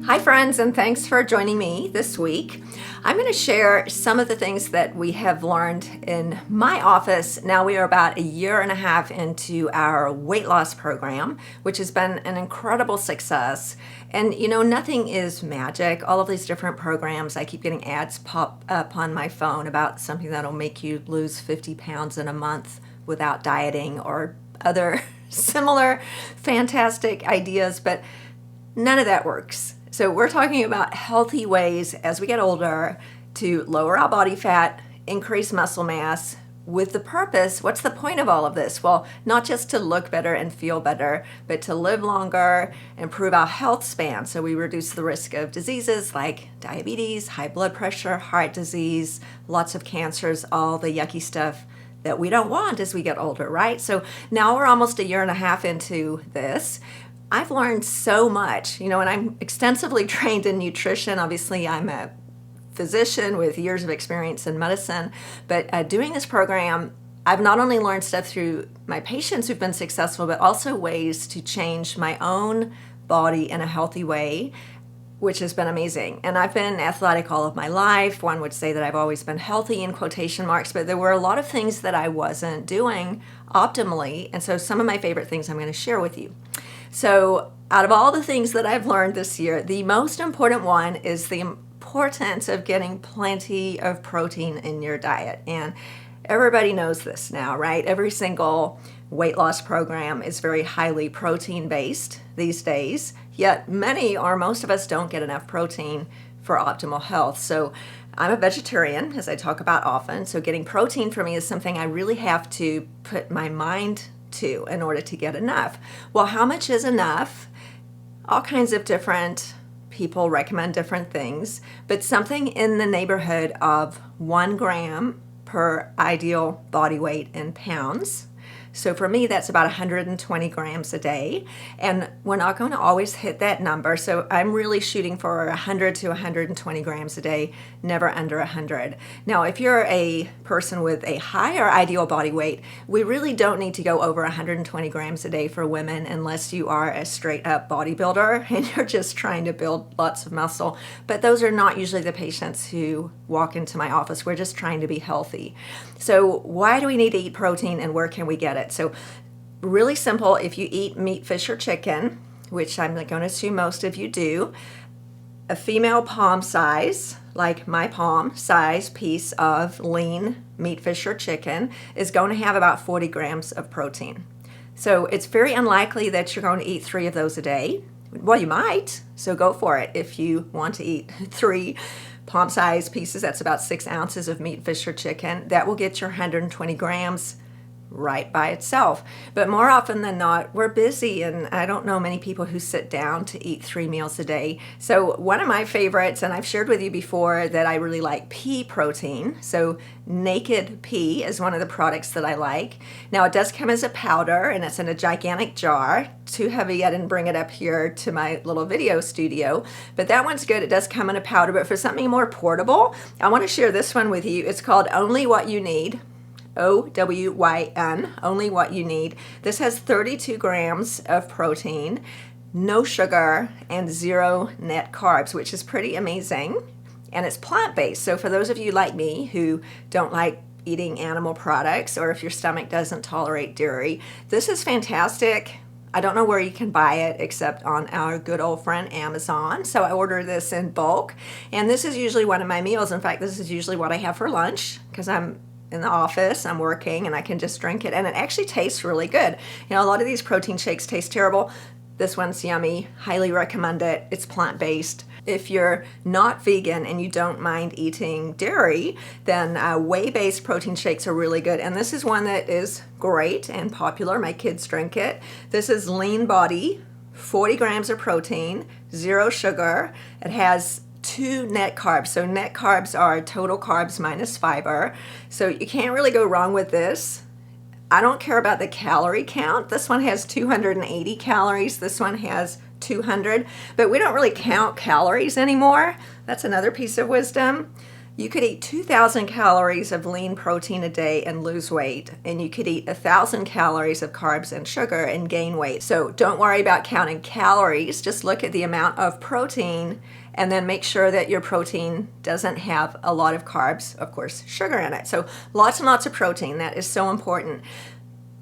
Hi friends, and thanks for joining me this week. I'm going to share some of the things that we have learned in my office. Now we are about a year and a half into our weight loss program, which has been an incredible success. And you know, nothing is magic. All of these different programs, I keep getting ads pop up on my phone about something that'll make you lose 50 pounds in a month without dieting or other similar fantastic ideas, but none of that works. So we're talking about healthy ways as we get older to lower our body fat, increase muscle mass with the purpose. What's the point of all of this? Well, not just to look better and feel better, but to live longer, improve our health span. So we reduce the risk of diseases like diabetes, high blood pressure, heart disease, lots of cancers, all the yucky stuff that we don't want as we get older, right? So now we're almost a year and a half into this. I've learned so much, and I'm extensively trained in nutrition. Obviously, I'm a physician with years of experience in medicine, but doing this program, I've not only learned stuff through my patients who've been successful, but also ways to change my own body in a healthy way, which has been amazing. And I've been athletic all of my life. One would say that I've always been healthy in quotation marks, but there were a lot of things that I wasn't doing optimally. And so some of my favorite things I'm going to share with you. So out of all the things that I've learned this year, the most important one is the importance of getting plenty of protein in your diet. And everybody knows this now, right? Every single weight loss program is very highly protein based these days, yet many or most of us don't get enough protein for optimal health. So I'm a vegetarian, as I talk about often, so getting protein for me is something I really have to put my mind to in order to get enough. Well, how much is enough? All kinds of different people recommend different things, but something in the neighborhood of 1 gram per ideal body weight in pounds. So for me, that's about 120 grams a day. And we're not going to always hit that number. So I'm really shooting for 100 to 120 grams a day, never under 100. Now, if you're a person with a higher ideal body weight, we really don't need to go over 120 grams a day for women unless you are a straight up bodybuilder and you're just trying to build lots of muscle. But those are not usually the patients who walk into my office. We're just trying to be healthy. So why do we need to eat protein and where can we get it? So really simple, if you eat meat, fish, or chicken, which I'm going to assume most of you do, a female palm size, like my palm size piece of lean meat, fish, or chicken is going to have about 40 grams of protein. So it's very unlikely that you're going to eat 3 of those a day. Well, you might, so go for it. If you want to eat 3 palm size pieces, that's about 6 ounces of meat, fish, or chicken. That will get your 120 grams right by itself. But more often than not, we're busy, and I don't know many people who sit down to eat 3 meals a day. So one of my favorites, and I've shared with you before that I really like pea protein. So naked pea is one of the products that I like. Now it does come as a powder and it's in a gigantic jar. Too heavy, I didn't bring it up here to my little video studio, but that one's good. It does come in a powder, but for something more portable, I want to share this one with you. It's called Only What You Need. OWYN, Only What You Need. This has 32 grams of protein, no sugar, and 0 net carbs, which is pretty amazing. And it's plant-based. So for those of you like me who don't like eating animal products, or if your stomach doesn't tolerate dairy, this is fantastic. I don't know where you can buy it except on our good old friend Amazon. So I order this in bulk. And this is usually one of my meals. In fact, this is usually what I have for lunch because I'm in the office, I'm working, and I can just drink it. And it actually tastes really good. A lot of these protein shakes taste terrible. This one's yummy. Highly recommend it. It's plant-based. If you're not vegan and you don't mind eating dairy, then whey-based protein shakes are really good. And this is one that is great and popular. My kids drink it. This is Lean Body, 40 grams of protein, 0 sugar. It has 2 net carbs. So net carbs are total carbs minus fiber. So you can't really go wrong with this. I don't care about the calorie count. This one has 280 calories. This one has 200, but we don't really count calories anymore. That's another piece of wisdom. You could eat 2,000 calories of lean protein a day and lose weight, and you could eat 1,000 calories of carbs and sugar and gain weight. So don't worry about counting calories, just look at the amount of protein and then make sure that your protein doesn't have a lot of carbs, of course, sugar in it. So lots and lots of protein, that is so important.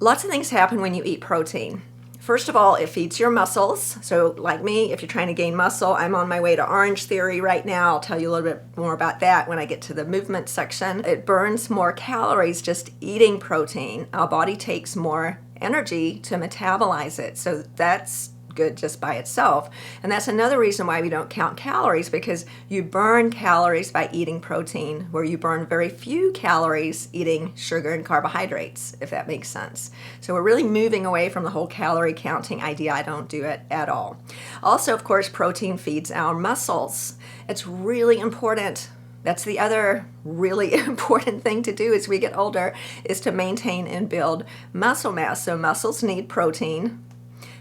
Lots of things happen when you eat protein. First of all, it feeds your muscles. So like me, if you're trying to gain muscle, I'm on my way to Orange Theory right now. I'll tell you a little bit more about that when I get to the movement section. It burns more calories just eating protein. Our body takes more energy to metabolize it. So that's good just by itself. And that's another reason why we don't count calories, because you burn calories by eating protein, where you burn very few calories eating sugar and carbohydrates, if that makes sense. So we're really moving away from the whole calorie counting idea. I don't do it at all. Also, of course, protein feeds our muscles. It's really important. That's the other really important thing to do as we get older, is to maintain and build muscle mass. So muscles need protein,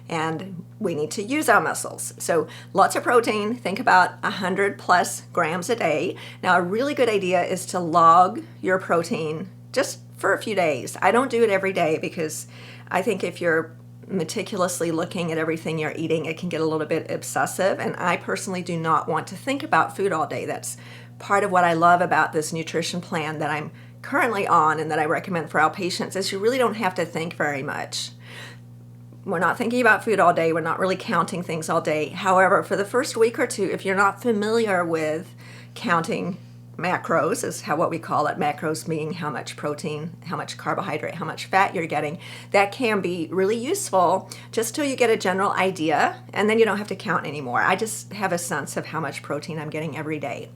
and we need to use our muscles. So lots of protein, think about 100 plus grams a day. Now a really good idea is to log your protein just for a few days. I don't do it every day because I think if you're meticulously looking at everything you're eating, it can get a little bit obsessive, and I personally do not want to think about food all day. That's part of what I love about this nutrition plan that I'm currently on and that I recommend for our patients, is you really don't have to think very much. We're not thinking about food all day. We're not really counting things all day. However, for the first week or two, if you're not familiar with counting macros, is what we call it, macros being how much protein, how much carbohydrate, how much fat you're getting, that can be really useful just till you get a general idea, and then you don't have to count anymore. I just have a sense of how much protein I'm getting every day.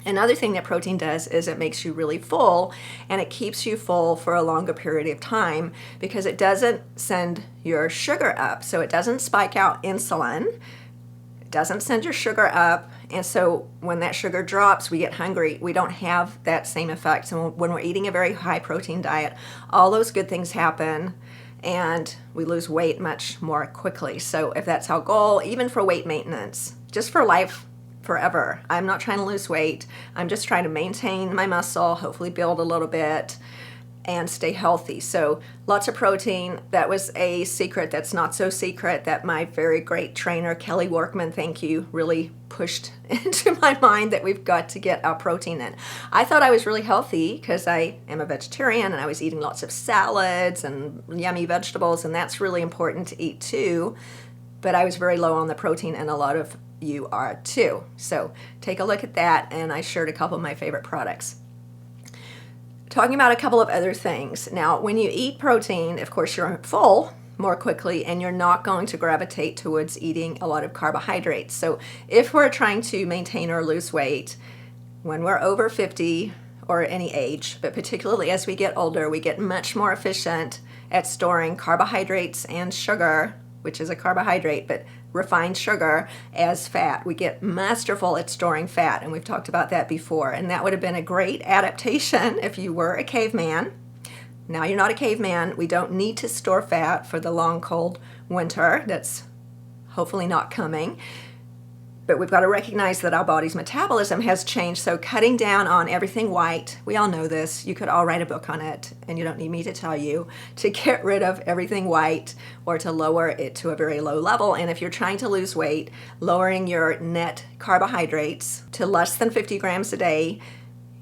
Another thing that protein does is it makes you really full, and it keeps you full for a longer period of time because it doesn't send your sugar up. So it doesn't spike out insulin, it doesn't send your sugar up, and so when that sugar drops, we get hungry. We don't have that same effect. So when we're eating a very high protein diet, all those good things happen, and we lose weight much more quickly. So if that's our goal, even for weight maintenance, just for life, forever. I'm not trying to lose weight. I'm just trying to maintain my muscle, hopefully build a little bit, and stay healthy. So lots of protein. That was a secret that's not so secret that my very great trainer, Kelly Workman, thank you, really pushed into my mind, that we've got to get our protein in. I thought I was really healthy because I am a vegetarian and I was eating lots of salads and yummy vegetables, and that's really important to eat too. But I was very low on the protein, and a lot of you are too. So take a look at that, and I shared a couple of my favorite products. Talking about a couple of other things. Now, when you eat protein, of course, you're full more quickly, and you're not going to gravitate towards eating a lot of carbohydrates. So if we're trying to maintain or lose weight, when we're over 50 or any age, but particularly as we get older, we get much more efficient at storing carbohydrates and sugar, which is a carbohydrate, but refined sugar, as fat. We get masterful at storing fat, and we've talked about that before, and that would have been a great adaptation if you were a caveman. Now you're not a caveman. We don't need to store fat for the long, cold winter that's hopefully not coming. But we've got to recognize that our body's metabolism has changed, so cutting down on everything white, we all know this, you could all write a book on it, and you don't need me to tell you, to get rid of everything white or to lower it to a very low level. And if you're trying to lose weight, lowering your net carbohydrates to less than 50 grams a day,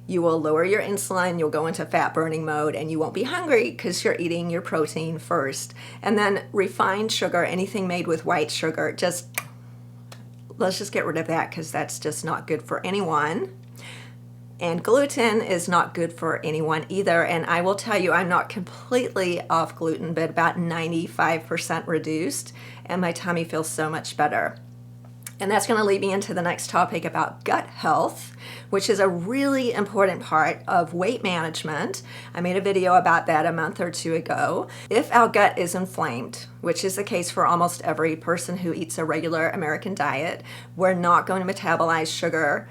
you will lower your insulin, you'll go into fat burning mode, and you won't be hungry because you're eating your protein first. And then refined sugar, anything made with white sugar, let's just get rid of that, because that's just not good for anyone. And gluten is not good for anyone either. And I will tell you, I'm not completely off gluten, but about 95% reduced, and my tummy feels so much better. And that's going to lead me into the next topic about gut health, which is a really important part of weight management. I made a video about that a month or two ago. If our gut is inflamed, which is the case for almost every person who eats a regular American diet, we're not going to metabolize sugar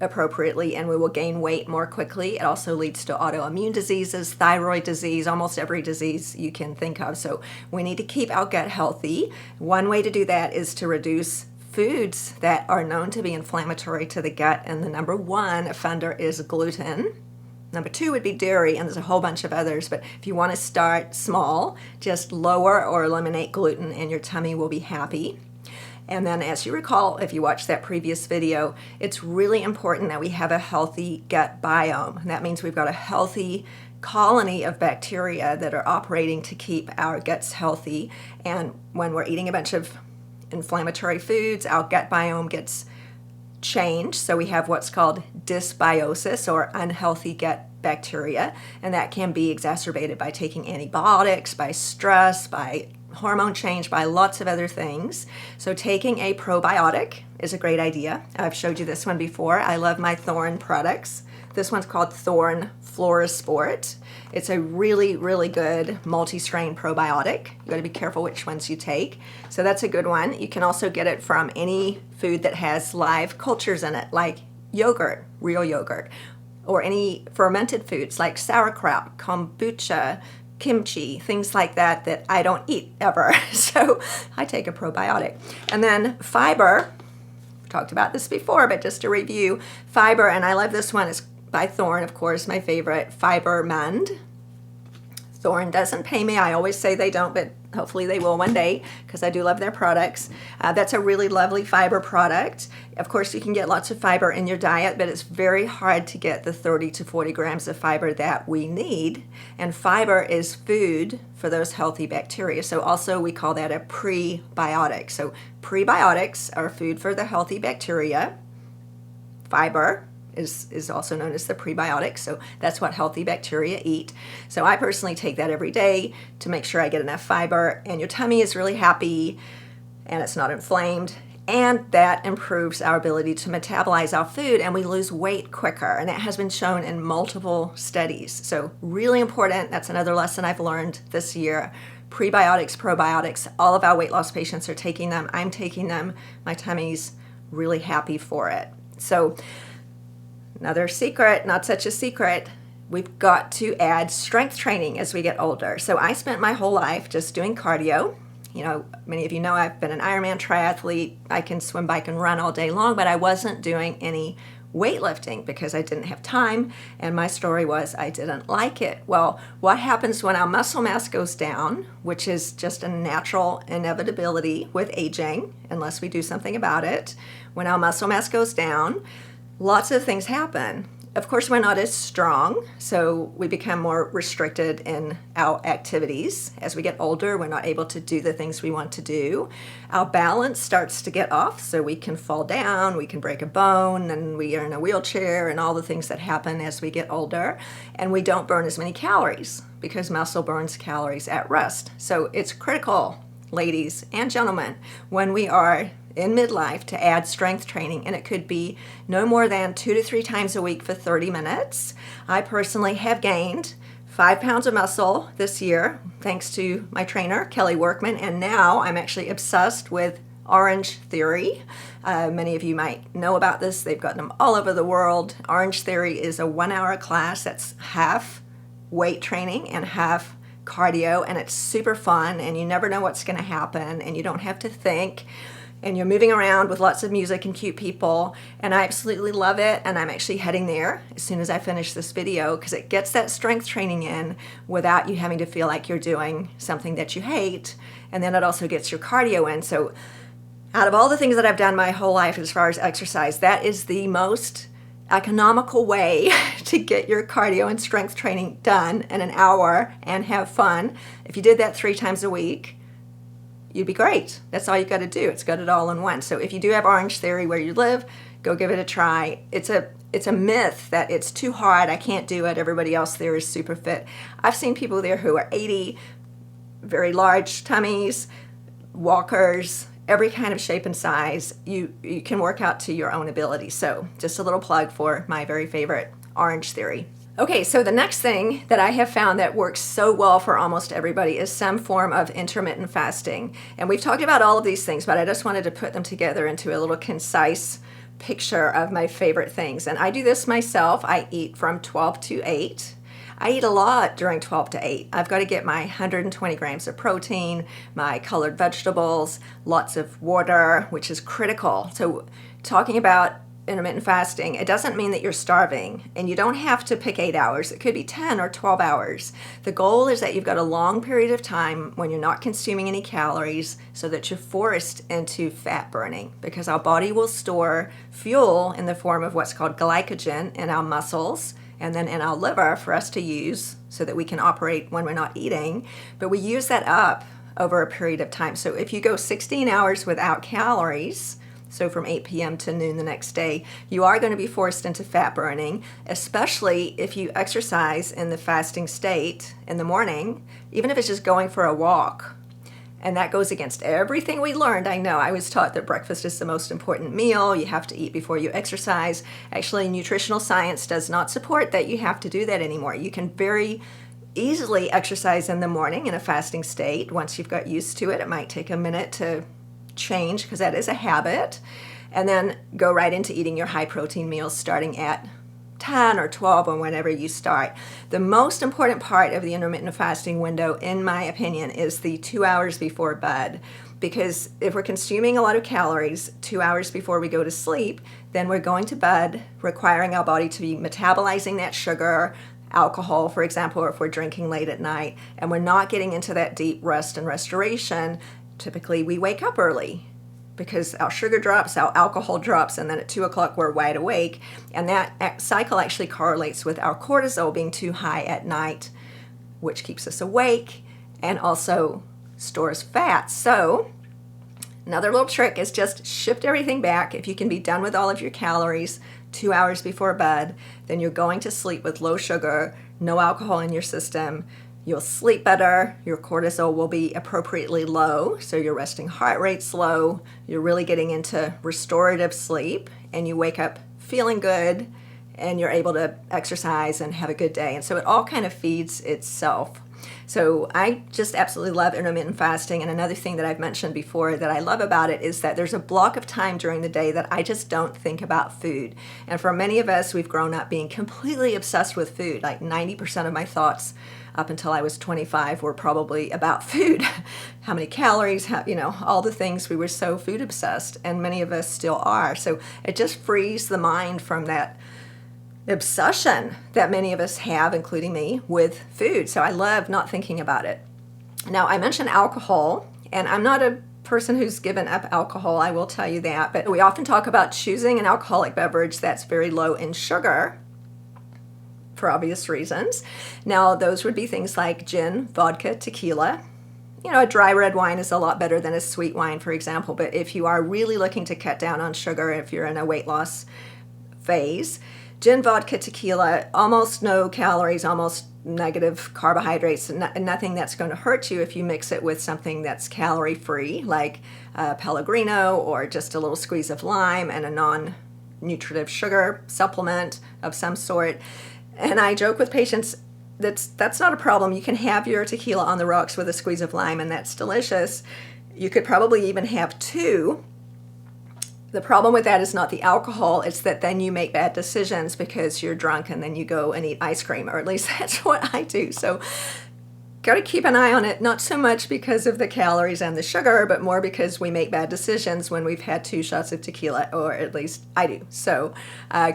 appropriately, and we will gain weight more quickly. It also leads to autoimmune diseases, thyroid disease, almost every disease you can think of. So we need to keep our gut healthy. One way to do that is to reduce foods that are known to be inflammatory to the gut, and the number one offender is gluten. Number two would be dairy, and there's a whole bunch of others, but if you want to start small, just lower or eliminate gluten and your tummy will be happy. And then, as you recall, if you watched that previous video, it's really important that we have a healthy gut biome. And that means we've got a healthy colony of bacteria that are operating to keep our guts healthy. And when we're eating a bunch of inflammatory foods, our gut biome gets changed. So we have what's called dysbiosis, or unhealthy gut bacteria. And that can be exacerbated by taking antibiotics, by stress, by hormone change, by lots of other things. So taking a probiotic is a great idea. I've showed you this one before. I love my Thorne products. This one's called Thorne Florisport. It's a really, really good multi-strain probiotic. You got to be careful which ones you take. So that's a good one. You can also get it from any food that has live cultures in it, like yogurt, real yogurt, or any fermented foods like sauerkraut, kombucha, kimchi, things like that that I don't eat ever. So I take a probiotic. And then fiber, we've talked about this before, but just to review, fiber, and I love this one, it's by Thorne, of course, my favorite, Fiber Mend. Thorne doesn't pay me. I always say they don't, but hopefully they will one day because I do love their products. That's a really lovely fiber product. Of course, you can get lots of fiber in your diet, but it's very hard to get the 30 to 40 grams of fiber that we need. And fiber is food for those healthy bacteria. So also we call that a prebiotic. So prebiotics are food for the healthy bacteria. Fiber is also known as the prebiotic, so that's what healthy bacteria eat. So I personally take that every day to make sure I get enough fiber, and your tummy is really happy and it's not inflamed, and that improves our ability to metabolize our food, and we lose weight quicker, and that has been shown in multiple studies. So really important. That's another lesson I've learned this year. Prebiotics, probiotics, all of our weight loss patients are taking them. I'm taking them. My tummy's really happy for it. So another secret, not such a secret, we've got to add strength training as we get older. So I spent my whole life just doing cardio. You know, many of you know I've been an Ironman triathlete. I can swim, bike, and run all day long, but I wasn't doing any weightlifting because I didn't have time, and my story was I didn't like it. Well, what happens when our muscle mass goes down, which is just a natural inevitability with aging, unless we do something about it, when our muscle mass goes down, lots of things happen. Of course, we're not as strong, so we become more restricted in our activities. As we get older, we're not able to do the things we want to do. Our balance starts to get off, so we can fall down, we can break a bone, and we are in a wheelchair, and all the things that happen as we get older. And we don't burn as many calories because muscle burns calories at rest. So it's critical, ladies and gentlemen, when we are in midlife to add strength training, and it could be no more than 2 to 3 times a week for 30 minutes. I personally have gained 5 pounds of muscle this year thanks to my trainer, Kelly Workman, and now I'm actually obsessed with Orange Theory. Many of you might know about this. They've got them all over the world. Orange Theory is a 1-hour class that's half weight training and half cardio, and it's super fun, and you never know what's going to happen, and you don't have to think, and you're moving around with lots of music and cute people, and I absolutely love it, and I'm actually heading there as soon as I finish this video because it gets that strength training in without you having to feel like you're doing something that you hate, and then it also gets your cardio in. So out of all the things that I've done my whole life as far as exercise, that is the most economical way to get your cardio and strength training done in an hour and have fun. If you did that 3 times a week, you'd be great. That's all you got to do. It's got it all in one. So if you do have Orange Theory where you live, go give it a try. It's a myth that it's too hard. I can't do it. Everybody else there is super fit. I've seen people there who are 80, very large tummies, walkers, every kind of shape and size. You can work out to your own ability. So just a little plug for my very favorite Orange Theory. Okay, so the next thing that I have found that works so well for almost everybody is some form of intermittent fasting. And we've talked about all of these things, but I just wanted to put them together into a little concise picture of my favorite things. And I do this myself. I eat from 12 to 8. I eat a lot during 12 to 8. I've got to get my 120 grams of protein, my colored vegetables, lots of water, which is critical. So talking about intermittent fasting, it doesn't mean that you're starving, and you don't have to pick 8 hours. It could be 10 or 12 hours. The goal is that you've got a long period of time when you're not consuming any calories so that you're forced into fat burning, because our body will store fuel in the form of what's called glycogen in our muscles and then in our liver for us to use so that we can operate when we're not eating. But we use that up over a period of time. So if you go 16 hours without calories, so from 8 p.m. to noon the next day, you are going to be forced into fat burning, especially if you exercise in the fasting state in the morning, even if it's just going for a walk. And that goes against everything we learned. I know I was taught that breakfast is the most important meal. You have to eat before you exercise. Actually, nutritional science does not support that you have to do that anymore. You can very easily exercise in the morning in a fasting state. Once you've got used to it, it might take a minute to change because that is a habit, and then go right into eating your high protein meals starting at 10 or 12 or whenever you start. The most important part of the intermittent fasting window, in my opinion, is the 2 hours before bed, because if we're consuming a lot of calories 2 hours before we go to sleep, then we're going to bed requiring our body to be metabolizing that sugar, alcohol, for example, or if we're drinking late at night, and we're not getting into that deep rest and restoration. Typically, we wake up early because our sugar drops, our alcohol drops, and then at 2 o'clock we're wide awake. And that cycle actually correlates with our cortisol being too high at night, which keeps us awake and also stores fat. So another little trick is just shift everything back. If you can be done with all of your calories 2 hours before bed, then you're going to sleep with low sugar, no alcohol in your system. You'll sleep better, your cortisol will be appropriately low, so your resting heart rate's low, you're really getting into restorative sleep, and you wake up feeling good, and you're able to exercise and have a good day. And so it all kind of feeds itself. So I just absolutely love intermittent fasting. And another thing that I've mentioned before that I love about it is that there's a block of time during the day that I just don't think about food. And for many of us, we've grown up being completely obsessed with food. Like 90% of my thoughts up until I was 25 were probably about food. How many calories, all the things. We were so food obsessed, and many of us still are. So it just frees the mind from that obsession that many of us have, including me, with food. So I love not thinking about it. Now, I mentioned alcohol, and I'm not a person who's given up alcohol, I will tell you that, but we often talk about choosing an alcoholic beverage that's very low in sugar for obvious reasons. Now, those would be things like gin, vodka, tequila. A dry red wine is a lot better than a sweet wine, for example, but if you are really looking to cut down on sugar, if you're in a weight loss phase, gin, vodka, tequila, almost no calories, almost negative carbohydrates, nothing that's going to hurt you if you mix it with something that's calorie-free, like Pellegrino, or just a little squeeze of lime and a non-nutritive sugar supplement of some sort. And I joke with patients, that's not a problem. You can have your tequila on the rocks with a squeeze of lime, and that's delicious. You could probably even have two. The problem with that is not the alcohol, it's that then you make bad decisions because you're drunk and then you go and eat ice cream, or at least that's what I do. So got to keep an eye on it, not so much because of the calories and the sugar, but more because we make bad decisions when we've had 2 shots of tequila, or at least I do. So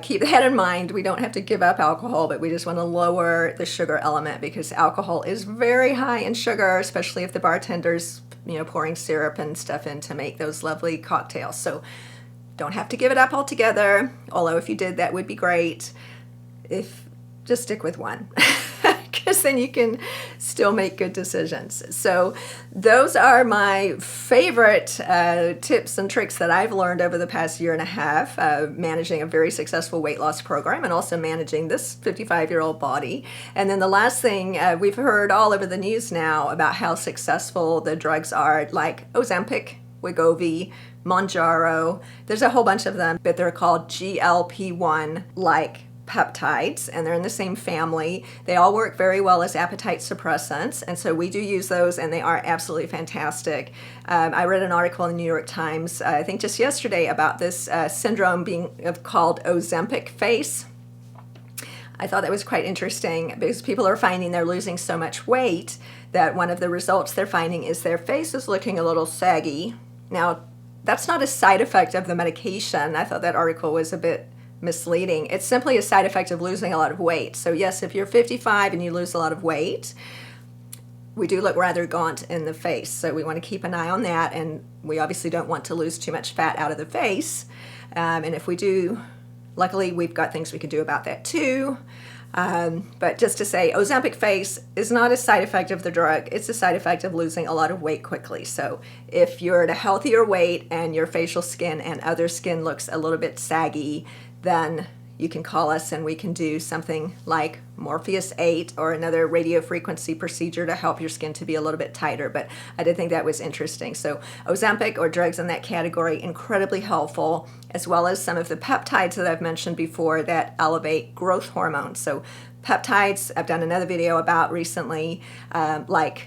keep that in mind. We don't have to give up alcohol, but we just want to lower the sugar element because alcohol is very high in sugar, especially if the bartender's pouring syrup and stuff in to make those lovely cocktails. So don't have to give it up altogether, although if you did, that would be great. Just stick with one, because then you can still make good decisions. So those are my favorite tips and tricks that I've learned over the past year and a half, managing a very successful weight loss program and also managing this 55-year-old body. And then the last thing, we've heard all over the news now about how successful the drugs are, like Ozempic, Wegovy, Mounjaro. There's a whole bunch of them, but they're called GLP-1-like peptides, and they're in the same family. They all work very well as appetite suppressants, and so we do use those, and they are absolutely fantastic. I read an article in the New York Times, I think just yesterday, about this syndrome being called Ozempic face. I thought that was quite interesting because people are finding they're losing so much weight that one of the results they're finding is their face is looking a little saggy. Now, that's not a side effect of the medication. I thought that article was a bit misleading. It's simply a side effect of losing a lot of weight. So yes, if you're 55 and you lose a lot of weight, we do look rather gaunt in the face. So we want to keep an eye on that, and we obviously don't want to lose too much fat out of the face. And if we do, luckily we've got things we can do about that too. But just to say, Ozempic face is not a side effect of the drug. It's a side effect of losing a lot of weight quickly. So if you're at a healthier weight and your facial skin and other skin looks a little bit saggy, then you can call us and we can do something like Morpheus 8 or another radio frequency procedure to help your skin to be a little bit tighter. But I did think that was interesting. So Ozempic or drugs in that category, incredibly helpful, as well as some of the peptides that I've mentioned before that elevate growth hormones. So peptides, I've done another video about recently, like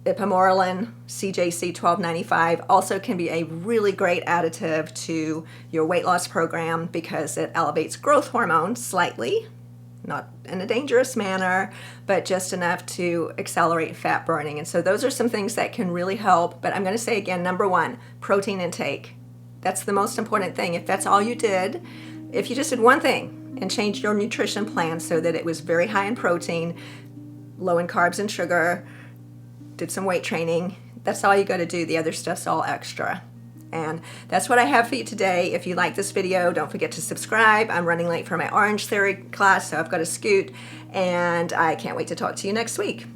ipamorelin, CJC 1295, also can be a really great additive to your weight loss program because it elevates growth hormone slightly, not in a dangerous manner, but just enough to accelerate fat burning. And so those are some things that can really help. But I'm going to say again, number one, protein intake. That's the most important thing. If that's all you did, if you just did one thing and changed your nutrition plan so that it was very high in protein, low in carbs and sugar, did some weight training, that's all you got to do. The other stuff's all extra. And that's what I have for you today. If you like this video, don't forget to subscribe. I'm running late for my Orange Theory class, so I've got to scoot. And I can't wait to talk to you next week.